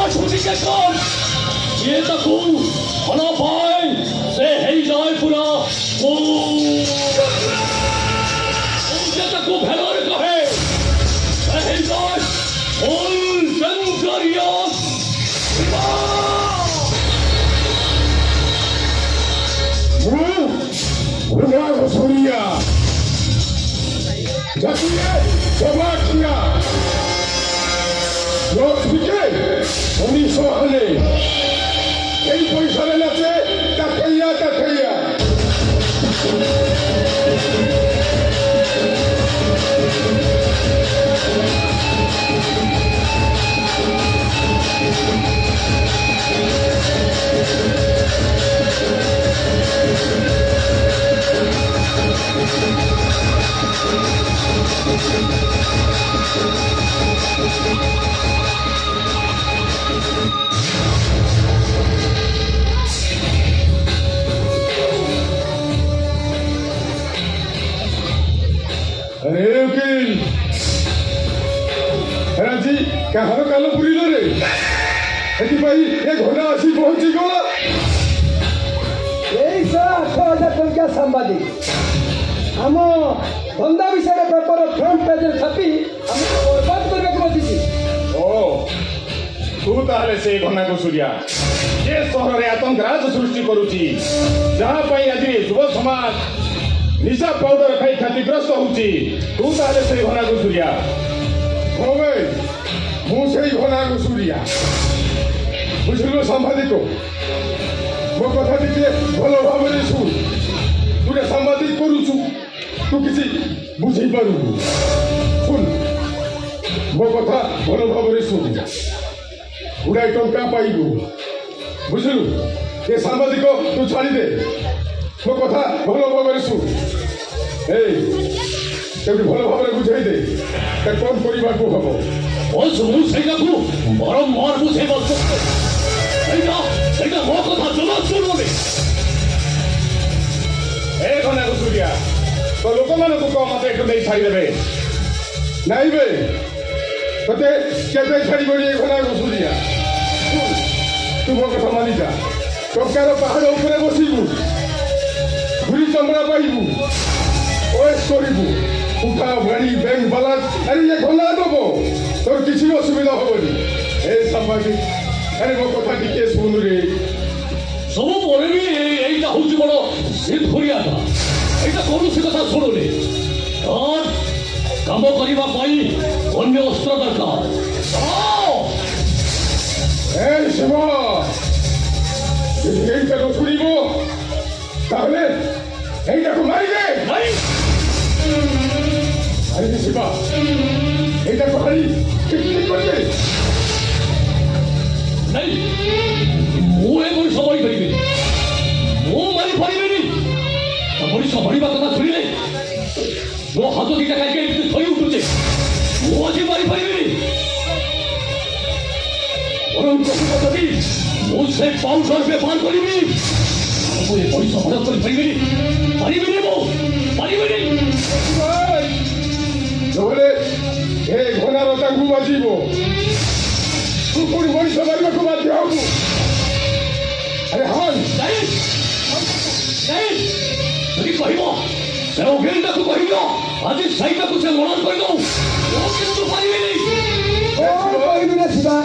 notification. Ye taku hana pai se hei jai pura. Ye taku bhelor kahe se hei jai ol jankaria. Bravo Surya. Jatiye Sabakya. Lord Vijay, Oni Sohane. Ei paisa le nace, takaya. अरे वकील राजी कहाँ काल पुरी रे घोड़ा आसी पहुंची गला यही 8,000 टंका संवादी आम धंदा विषय पेपर फ्रंट पेज छापी बर्बाद करने बसी तू ताहले से घना को सूर्या ये शहर रे आतंकराज सृष्टि करूची जहां पई आज युव समाज निशा पाउडर खाई क्षतिग्रस्त होची तू ताहले से घना को सूर्या हो भाई मु से घना को सूर्या बुझलो संवादिक मो कथा टिके भलो भाबरे सुन तू रे संवादिक करूछु तू किसी बुझी पारू सुन मो कथा भलो भाबरे सुन गुड़ाई टंका पाइबू बुझलु ये सांबादिक तू छाड़ी दे मो कथा भलो भाबरे सुन तेबी भलो भाबरे बुझाई दे कौन परिवार को हबो बस मु सेगा को बरम मार बुझे बस सेगा मो कथा जमा सुनोले ए घना को सूर्या तो लोक माने को मते एक दे छाड़ी देबे नाही बे तते केबे छाड़ी बड़ी घना को सूर्या तू मो कथा मानी जा टंकार पहाड़ ऊपर बसिबू गुरी चमड़ा पाइबू ओएस करिबू उठा गाड़ी बैंक बैलेंस अरे ये घना दबो तोर किसी असुविधा होबनी ए संभाजी अरे मो कथा टिके सुन रे सब परे भी एइटा होची बड़ सिद्ध करिया था एइटा कोनोसी कथा सुनोले और काम करिबा पई अन्य अस्त्र दरकार ए शिवा এইটা তো শুনিব তাহলে এইটাকে মারি দে নাই আরে শিবা এইটাকে হারি ঠিক করবে নাই মু এমন সবাই পারিবে মু মারি পারিবেনি তমরি সবাইবা কথা শুনিলে মো হাত দিটা কাইকে ধরি উঠুছে মু আজি মারি পারিবেনি বরং কতদি মু সে পাউডার বেপার করিবি মু এ পয়সা ভরা করে পারিবেনি মো পারিবেনি নহলে এই ঘোড়ার টাঙ্গু বাজিব তুই কোন মଣିଷ মারিବାକୁ ବାଧ୍ୟ ହବୁ আরে হন নাই যদি কহিব সে ওগেলটাକୁ কহিব আজি সাইটাକୁ সে মরণ করে দাও ও কিন্তু পারিবেনি কইবি না শিবা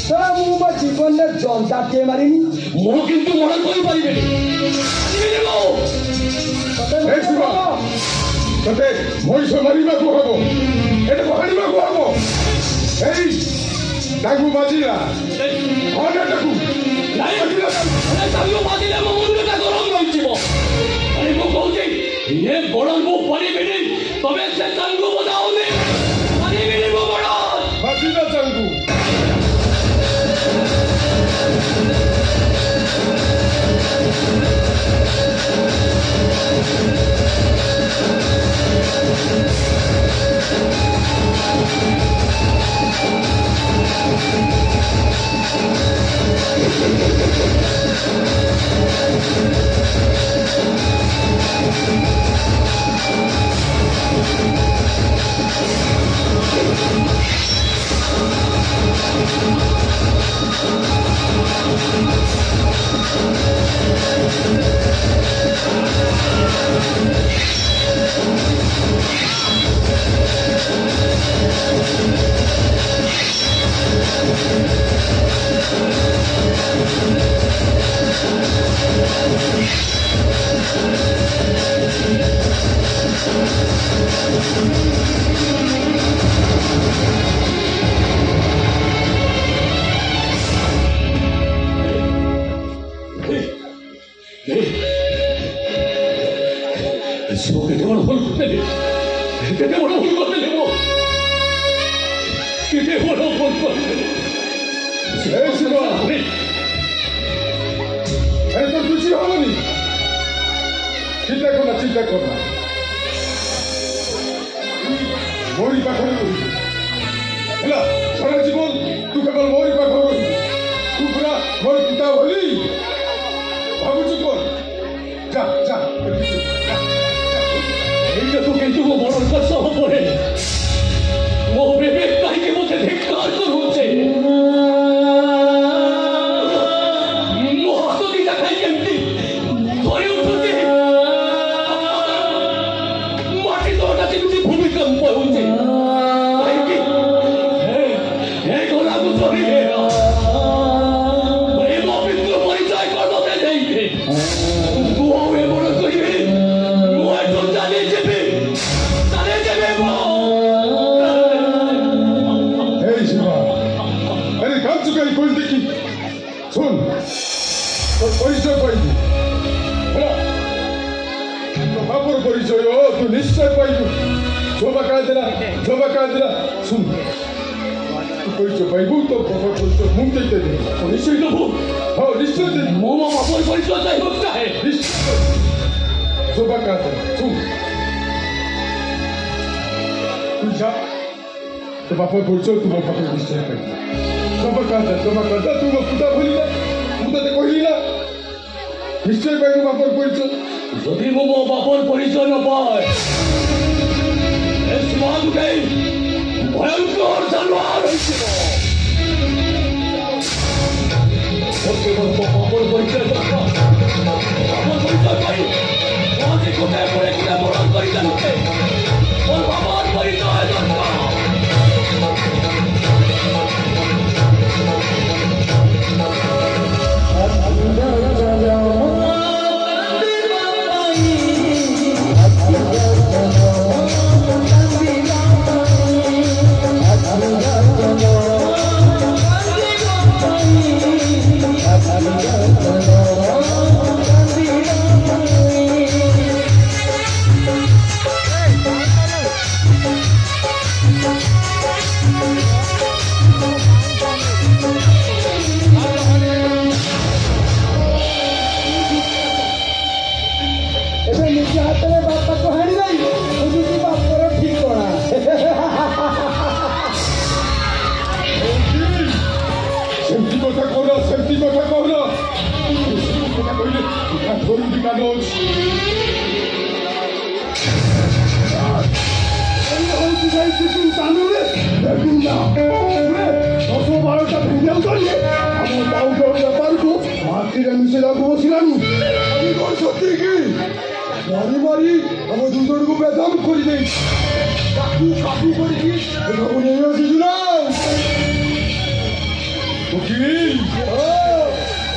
তোরা মু মো জীবনের জনতা কে মারিনি মো কিন্তু মরণ করে পারিবেনি পারিবেনি মো এই শিবা ততে মଣିଷ মারিବାକୁ হব এটাକୁ হারিବାକୁ হব এই টাঙ্গু বাজিলা হনটাକୁ নাই টাঙ্গু বাজিলে মো মুন্ডটা গরম হইଯିବ আরে মো কହୁଛି ଏ ବଡ଼ ମୁ ପାରିବିନି ତମେ ସେ টাঙ্গু ବଜାଉନି ପାରିବିନି ମো ବଡ଼ ବାଜିଲା টাঙ্গু বড় ভুল করতে কেটে বড় ভুল করতে নেব কেটে বড় ভুল করতে এই শিবা এই তো কিছু হয়নি চিন্তা কর না মোরি পাখরে রহিবু ହେଲା ସାରା ଜୀବନ ତୁ କେବଳ ମୋରି ପାଖରେ ରହିବୁ ତୁ ପୁରା ମୋର ପିତା ଭଳି ଭାବୁଛୁ କଣ ଯା ଯା এইটা তো কিন্তু বড় কষ্ট হবে ମୋ ବିବେକ କାହିଁକି ମୋତେ ଧିକ୍କାର କରୁଛି ମୋ ହାତ ଦିଟା ଖାଇ କେମିତି ଧରି ଉଠୁଛି ମାଟି ତଳଟା ଯେମିତି ଭୂମିକମ୍ପ ହେଉଛି କାହିଁକି ଏ ଗଲାକୁ ଧରିଲେ ଏ ମୋ ପିତୃ ପରିଚୟ କରିଦେଲେ ଦେଇକି ତୁ ଆଉ ଏ ବଡ଼ କରିବେ ମୁଁ ଏଠୁ ଚାଲି ଯିବି अरे काम चुका है कोई देखी सुन और परिचय पाइबू ହେଲା तो बापर परिचय हो तू निश्चय पाइबू जोबा कादेला सुन तू परिचय पाइबू तो बापर परिचय मुंह देते दे निश्चय देबू हाँ निश्चय दे ମୋ ବାପର ପରିଚୟ ଚାହିଁବାକୁ ଚାହେଁ निश्चय जोबा कादेला सुन तू जा तो बापर परिचय तू बापर निश्चय पाइबू जमा कादा तू मो पुता भूलिला ମୁଁ ତତେ କହିଲି ନା ନିଶ୍ଚୟ ପାଇବୁ ବାପର ପରିଚୟ ଯଦି ମୁଁ ମୋ ବାପର ପରିଚୟ ନ ପାଏ ଏ ସମାଜ ଗୋଟେ ଭୟଙ୍କର ଜାନୁଆର ହୋଇଯିବ ମୋତେ ମୋ ବାପର ପରିଚୟ ଦରକାର ବାପର ପରିଚୟ ପାଇ ମୁଁ ଆଜି ଗୋଟେ ବଡ଼ କରି ଚାଲୁଛେ ମୋ ବାପର ପରିଚୟ ଦରକାର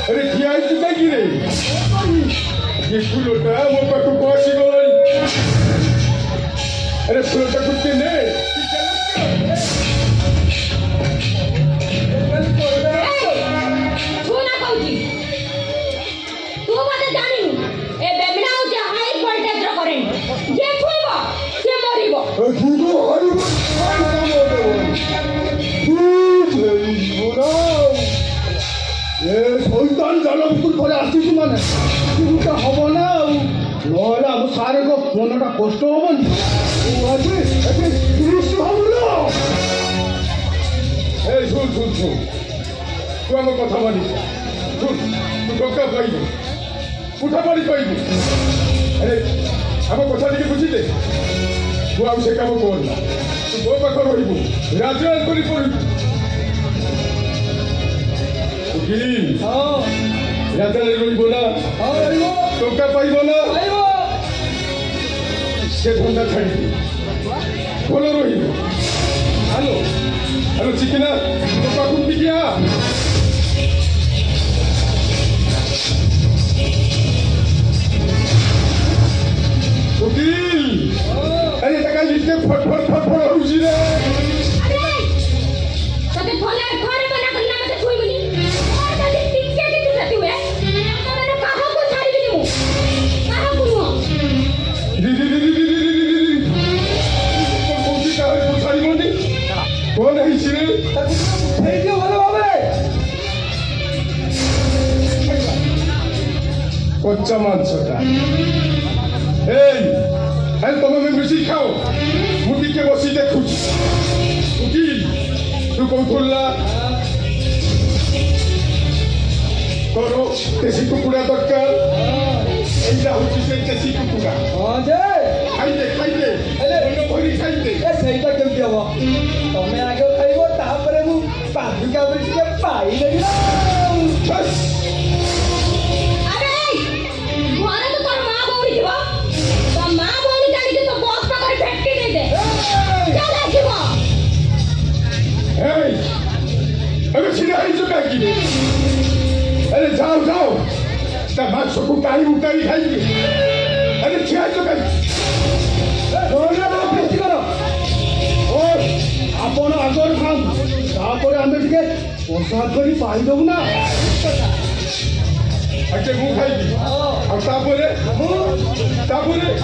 अरे ठिया चुका कि रे ये फूलोटा मो पाखु पहुंची गई अरे फूलोटा कुत्ते ने सुना कहूची तू मते जानिनु ए बेमिना हो जे हाई वोल्टेज रो करेंट जे छुइबो से मरिबो ठीक हरिबो ये शैतान जनपुर पर आसी माने तुमका हबो ना नहले हम सारे को मनटा कष्ट हबनी तू आसी एते दृश्य हबलो ए सुन तू हम कथा मानी सुन तू टका पाइबो उठा पड़ी पाइबो अरे हम कथा टिके बुझिले तू आउ से काम कर ना तू गो पाखर रहिबो राजराज करी पड़ी राजराज रहिबो ना आइबो टका पाइबो ना आइबो से धंदा छाड़ी भल रहिबो हेलो हेलो चिकना तो पाखु टिकिया उकील अरे तका लिखते फटफट होउची रे अरे तते भले घरे बना करना मते छुइबनी और दादी टिके के तू रहती हुए मैंने कहा को छाड़ी भी मु कहा को दीदी কচ্চা মাংসটা এই হ্যাঁ তুমি মিশি খাও ମୁଁ ଟିକେ ବସି ଦେଖୁଛି ଉକିଲ ତୁ କହୁଥିଲା ତୋର ଦେଶୀ କୁକୁଡ଼ା ଦରକାର এইটা হচ্ছে সেই দেশি কুকুড়া ହଁ ଯେ খাইতে খাইতে মন ভরি খাইতে ଏ ସେଇଟା କେମିତି ହବ ତମେ ଆଗ ଖାଇବ ତାପରେ ମୁଁ ପାଦୁକା ବୋଲି ଟିକେ ପାଇଦେବି ନା ବାସ୍ ଆରେ ଘରେ ତ ତୋର ମା ଭଉଣୀ ଥିବ ତ ମା ଭଉଣୀ ଜାଣିକି ତ ବସ୍ ପାଖରେ ଫେଟକି ଦେଇଦେ ଚାଲ ଆସିବ এই আরে ছিড়া হইছো কাকি আরে যাও যাও তা মাংসକୁ କାଢି ଉତାରି ଖାଇବି ଆରେ ଠିଆ ହେଇଛ କାହିଁକି ଫେଷ୍ଟି କର ଓ ଆପଣ ଆଗରୁ ଖାଆନ୍ତୁ ତାପରେ ଆମେ ଟିକେ ପ୍ରସାଦ କରି ପାଇଦେବୁ ନା ଆଚ୍ଛା ମୁଁ ଖାଇବି ଆଉ ତାପରେ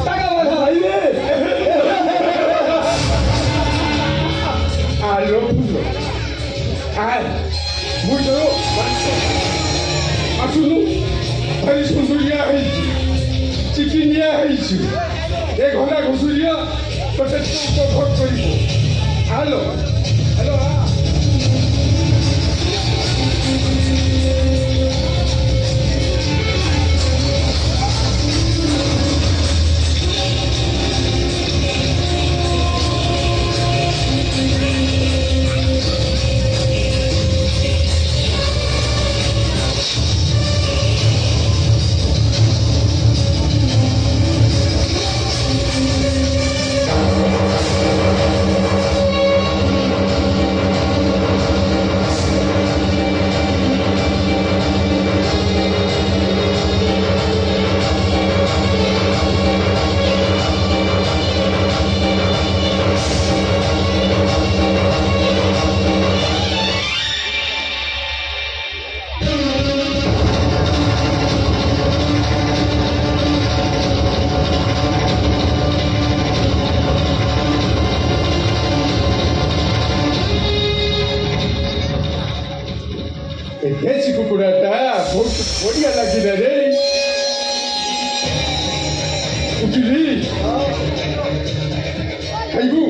টাকা পয়সা খাইবে ଆଲୋ ବୁଝ ଆয় ମୁଁ ତୋର ଆସୁନୁ ଭାରି ସୁନ୍ଦରିଆ ହେଇଛି ଚିକିନିଆ ହେଇଛୁ ଏ ଘନା ଘୁଷୁରିଆ ତୋତେ ଉପଭୋଗ କରିବ ଆଲୋ ଆଲୋ দেশি কুকুড়াটা বহুত বড়িয়া লাগিলা রে উকিলি খাইবু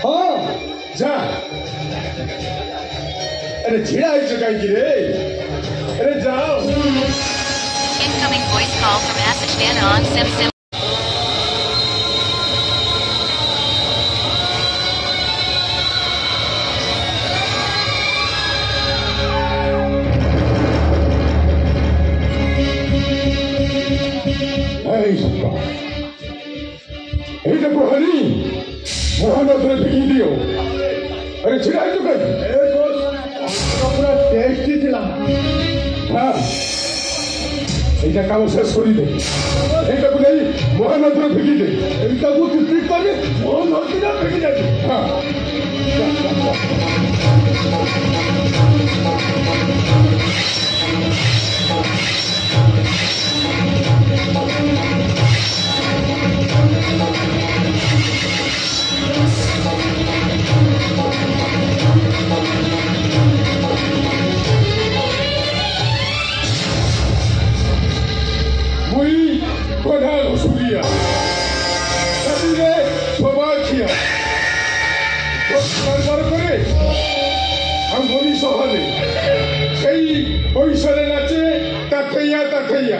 ହଁ যা আরে ছিড়া হয়েছ কাইকি রে আরে যাও Incoming voice call from Asishdan on SimSim. এইটা প্রহরী মহানগরে ফিরিয়ে দিও আরে ছিড়া হয়েছ কাইকি ପୁରା ଟେଷ୍ଟି ଥିଲା হ্যাঁ এইটা কাম শেষ করি দে এইটাকে নেই মহানগরে ফিরিয়ে দে এইটাକୁ ଟିପିଟ୍ କରି ମୋ ନଦୀରେ ଫେକି ଦେବି হ্যাঁ মুই প্রধান সুরিয়া সাথীরে সবাখিয়া কারবার করে আর মনীষ হলে সেই পয়সারে নাচে তাঠাইয়া তাঠাইয়া